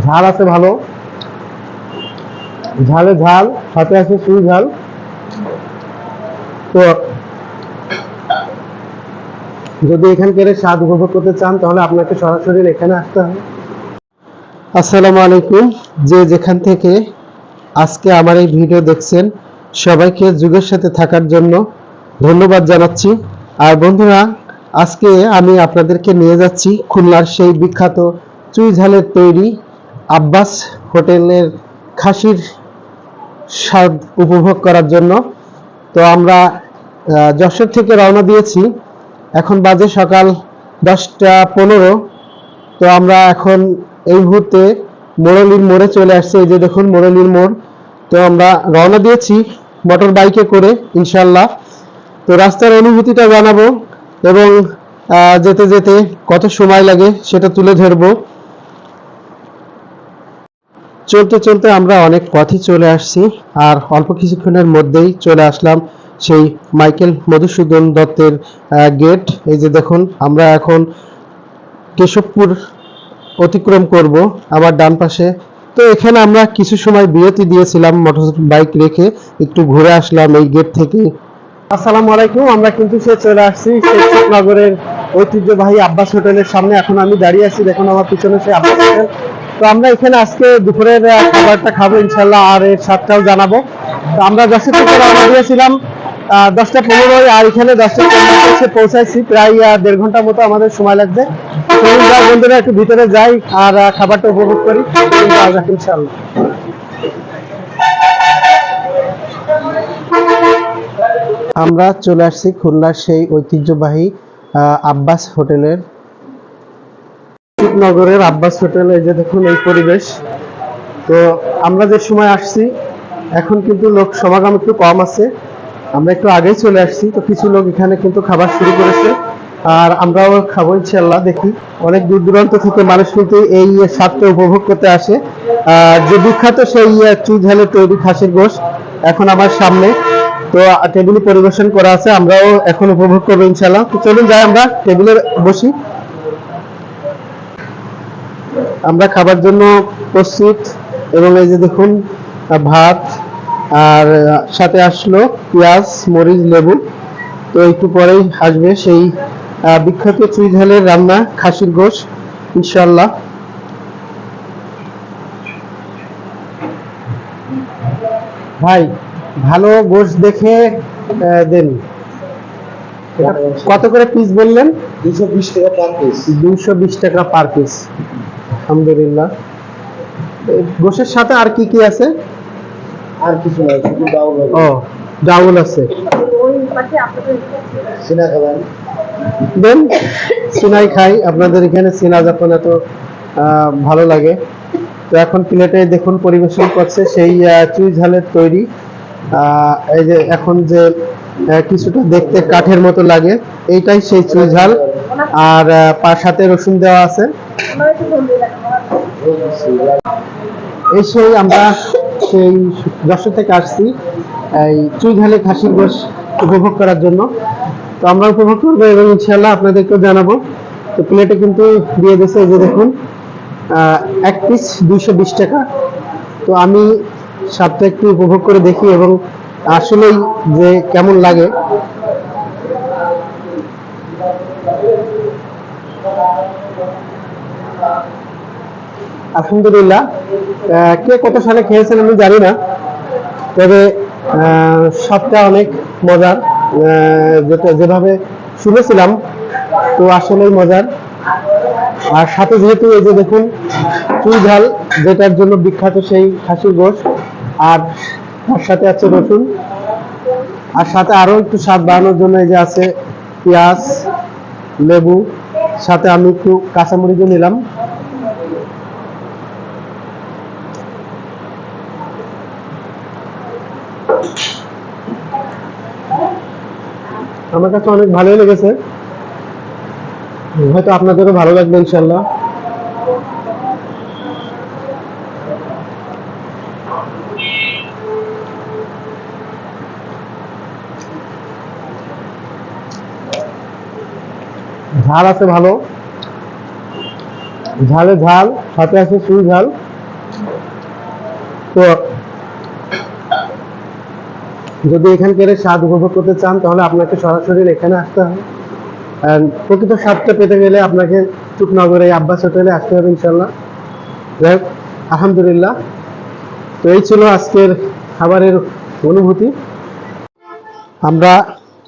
ঝাল আছে ভালো, ঝালে ঝাল, সাথে আছে সুই ঝাল। তো যদি এখানকার স্বাদ উপভোগ করতে চান তাহলে আপনাকে সরাসরি এখানে আসতে হবে। আসসালামু আলাইকুম। যে যেখান থেকে আজকে আমার এই ভিডিও দেখছেন সবাইকে যুগের সাথে থাকার জন্য ধন্যবাদ জানাচ্ছি। আর বন্ধুরা, আজকে আমি আপনাদেরকে নিয়ে যাচ্ছি খুলনার সেই বিখ্যাত চুই ঝালের তৈরি আব্বাস হোটেলের খাসির স্বাদ উপভোগ করার জন্য। তো আমরা যশোর থেকে রওনা দিয়েছি, এখন বাজে সকাল 10টা 15। তো আমরা এখন এই মুহূর্তে মোড়লির মোড়ে চলে আসছে। এই যে দেখুন মোড়লির মোড়। তো আমরা রওনা দিয়েছি মোটর বাইকে করে ইনশাল্লাহ। তো রাস্তার অনুভূতিটা জানাবো এবং যেতে যেতে কত সময় লাগে সেটা তুলে ধরবো। চলতে চলতে আমরা অনেক পথই চলে আসছি, আর অল্প কিছুক্ষণের মধ্যেই চলে আসলাম সেই মাইকেল মধুসূদন দত্তের গেট। এই যে দেখুন আমরা এখন কেশবপুর অতিক্রম করব আমার ডান পাশে। তো এখানে আমরা কিছু সময় বিরতি দিয়েছিলাম, মোটর বাইক রেখে একটু ঘুরে আসলাম এই গেট থেকে। আসসালামু আলাইকুম। আমরা কিন্তু চলে আসছি শেখনগরের ঐতিহ্যবাহী আব্বাস হোটেলের সামনে। এখন আমি দাঁড়িয়ে আছি, দেখুন আমার পিছনে সেই আব্বাস হোটেল। তো আমরা এখানে আজকে দুপুরের খাবারটা খাবো ইনশাল্লাহ, আর এর স্বাদটাও জানাবো। তো আমরা যশোর থেকে রওনা দিয়েছিলাম 10টা 15, আর এখানে 10টা 15 এসে পৌঁছাইছি। প্রায় 1.5 ঘন্টার মতো আমাদের সময় লাগবে। বন্ধুরা একটু ভিতরে যাই আর খাবারটা উপভোগ করি ইনশাল্লাহ। আমরা চলে আসছি খুলনার সেই ঐতিহ্যবাহী আব্বাস হোটেলের, নগরের আব্বাস হোটেল। এই যে দেখুন এই পরিবেশ। তো আমরা যে সময় আসছি এখন কিন্তু লোক সমাগম একটু কম আছে, আমরা একটু আগেই চলে আসছি। তো কিছু লোক এখানে কিন্তু খাবার শুরু করেছে, আর আমরাও খাবো ইনশাল্লাহ। দেখি অনেক দূর দূরান্ত থেকে মানুষ কিন্তু এই স্বাদটা উপভোগ করতে আসে। যে বিখ্যাত সেই চুই ঝালের তৈরি খাসির গোশত এখন আমার সামনে। তো টেবিলে পরিবেশন করা আছে, আমরাও এখন উপভোগ করবো ইনশাল্লাহ। তো চলুন যাই আমরা টেবিলে বসি। আমরা খাবার জন্য প্রস্তুত, এবং এই যে দেখুন ভাত, আর সাথে আসলো পেঁয়াজ, মরিচ, লেবু। তো একটু পরেই আসবে সেই বিখ্যাত চুই ঝালের রান্না খাসির গোশত ইনশাল্লাহ। ভাই ভালো গোশত দেখে দেন। কত করে পিস বললেন? 220 টাকা পার পিস। 220 টাকা পার পিস। আলহামদুলিল্লাহ। গোশের সাথে আর কি কি আছে? আর কিছু নয়, শুধু ডাউল। ও, ডাউল আছে। সিনা খাবেন? দেন, সিনাই খাই। আপনাদের এখানে সিনা যখন এত ভালো লাগে। তো এখন প্লেটে দেখুন পরিবেশন করছে সেই চুই ঝালের তৈরি। এই যে এখন যে কিছুটা দেখতে কাঠের মতো লাগে, এইটাই সেই চুই ঝাল। আর সাথে রসুন দেওয়া আছে। এই সেই আমরা সেই যশোর থেকে আসছি এই চুই ঝালের খাসির গোশত উপভোগ করার জন্য। তো আমরা উপভোগ করবো এবং ইনশাল্লাহ আপনাদেরকেও জানাবো। তো প্লেটে কিন্তু দিয়ে দিয়েছে, এই যে দেখুন এক পিস 220 টাকা। তো আমি স্বাদটা একটু উপভোগ করে দেখি এবং আসলেই যে কেমন লাগে। আলহামদুলিল্লাহ। কে কত সালে খেয়েছেন আমি জানি না, তবে স্বাদটা অনেক মজার। যেভাবে শুনেছিলাম, তো আসলেই মজার। আর সাথে যেহেতু এই যে দেখুন চুই ঝাল, যেটার জন্য বিখ্যাত সেই খাসির গোশত, আর তার সাথে আছে রসুন, আর সাথে আরো একটু স্বাদ বাড়ানোর জন্য এই যে আছে পেঁয়াজ, লেবু, সাথে আমি একটু কাঁচামরিচও নিলাম। আমার কাছে অনেক ভালোই লেগেছে, হয়তো আপনাদেরও ভালো লাগবে ইনশাল্লাহ। ঝাল আছে ভালো, ঝালে ঝাল, সাথে আছে সুই ঝাল। তো যদি এখানকার স্বাদ উপভোগ করতে চান তাহলে আপনাকে সরাসরি এখানে আসতে হবে। আর প্রকৃত স্বাদটা পেতে গেলে আপনাকে চুকনগরে আব্বাস হোটেলে আসতে হবে ইনশাল্লাহ। যাই হোক, আলহামদুলিল্লাহ। তো এই ছিল আজকের খাবারের অনুভূতি। আমরা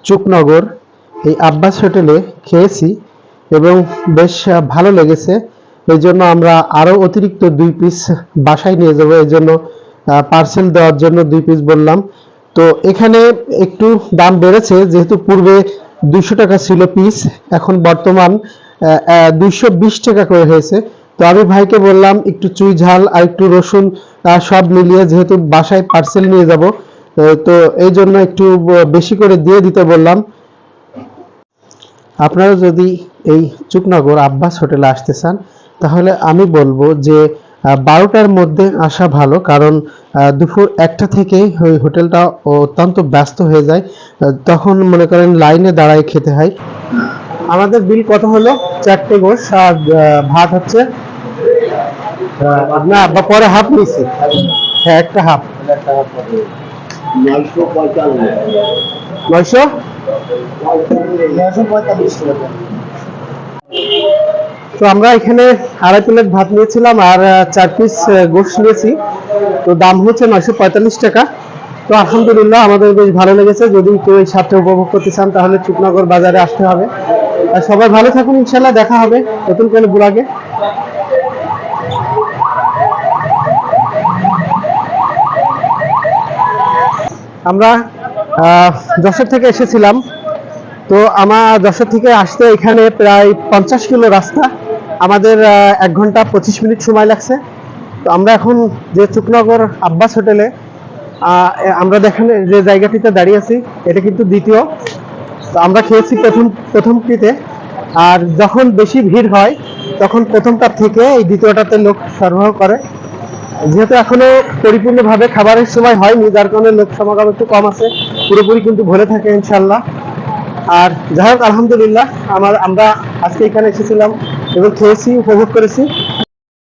চুকনগর এই আব্বাস হোটেলে খেয়েছি এবং বেশ ভালো লেগেছে। এই জন্য আমরা আরো অতিরিক্ত 2 পিস বাসায় নিয়ে যাবো। এই জন্য পার্সেল দেওয়ার জন্য 2 পিস বললাম। তো এখানে একটু দাম বেড়েছে, যেহেতু পূর্বে 200 টাকা ছিল পিস, এখন বর্তমান 220 টাকা করে হয়েছে। তো আমি ভাইকে বললাম একটু চুই ঝাল আর একটু রসুন সব মিলিয়ে, যেহেতু বাসায় পার্সেল নিয়ে যাব, তো এই জন্য একটু বেশি করে দিয়ে দিতে বললাম। আপনারা যদি এই চুকনগর আব্বাস হোটেলে আসতে চান তাহলে আমি বলবো যে 12টার মধ্যে আসা ভালো, কারণ দুপুর 1টা থেকে ওই হোটেলটা অত্যন্ত ব্যস্ত হয়ে যায়। তখন মনে করেন লাইনে দাঁড়ায় খেতে হয়। আমাদের বিল কত হলো? 4টে গোশ আর ভাত হচ্ছে না, বা পরে হাফ নিছি। হ্যাঁ, একটা হাফ 945 টাকা। তো আমরা এখানে 2.5 প্লেট ভাত নিয়েছিলাম আর 4 পিস গোশত নিয়েছি। তো দাম হচ্ছে 945 টাকা। তো আলহামদুলিল্লাহ আমাদের বেশ ভালো লেগেছে। যদি কেউ এই স্বাদটা উপভোগ করতে চান তাহলে চুকনগর বাজারে আসতে হবে। আর সবাই ভালো থাকুন, ইনশাল্লাহ দেখা হবে নতুন কোনো ব্লগে। আমরা যশোর থেকে এসেছিলাম। তো আমার যশোর থেকে আসতে এখানে প্রায় 50 কিলো রাস্তা, আমাদের 1 ঘন্টা 25 মিনিট সময় লাগছে। তো আমরা এখন যে চুকনগর আব্বাস হোটেলে আমরা দেখেন যে জায়গাটিতে দাঁড়িয়ে আছি, এটা কিন্তু দ্বিতীয়। তো আমরা খেয়েছি প্রথমটিতে, আর যখন বেশি ভিড় হয় তখন প্রথমটার থেকে এই দ্বিতীয়টাতে লোক সরবরাহ করে। যেহেতু এখনো পরিপূর্ণভাবে খাবারের সময় হয়নি, যার কারণে লোক সমাগম একটু কম আছে, পুরোপুরি কিন্তু ভরে থাকে ইনশাল্লাহ। আর যাই হোক, আলহামদুলিল্লাহ আমরা আজকে এখানে এসেছিলাম এবং খেয়েছি, উপভোগ করেছি।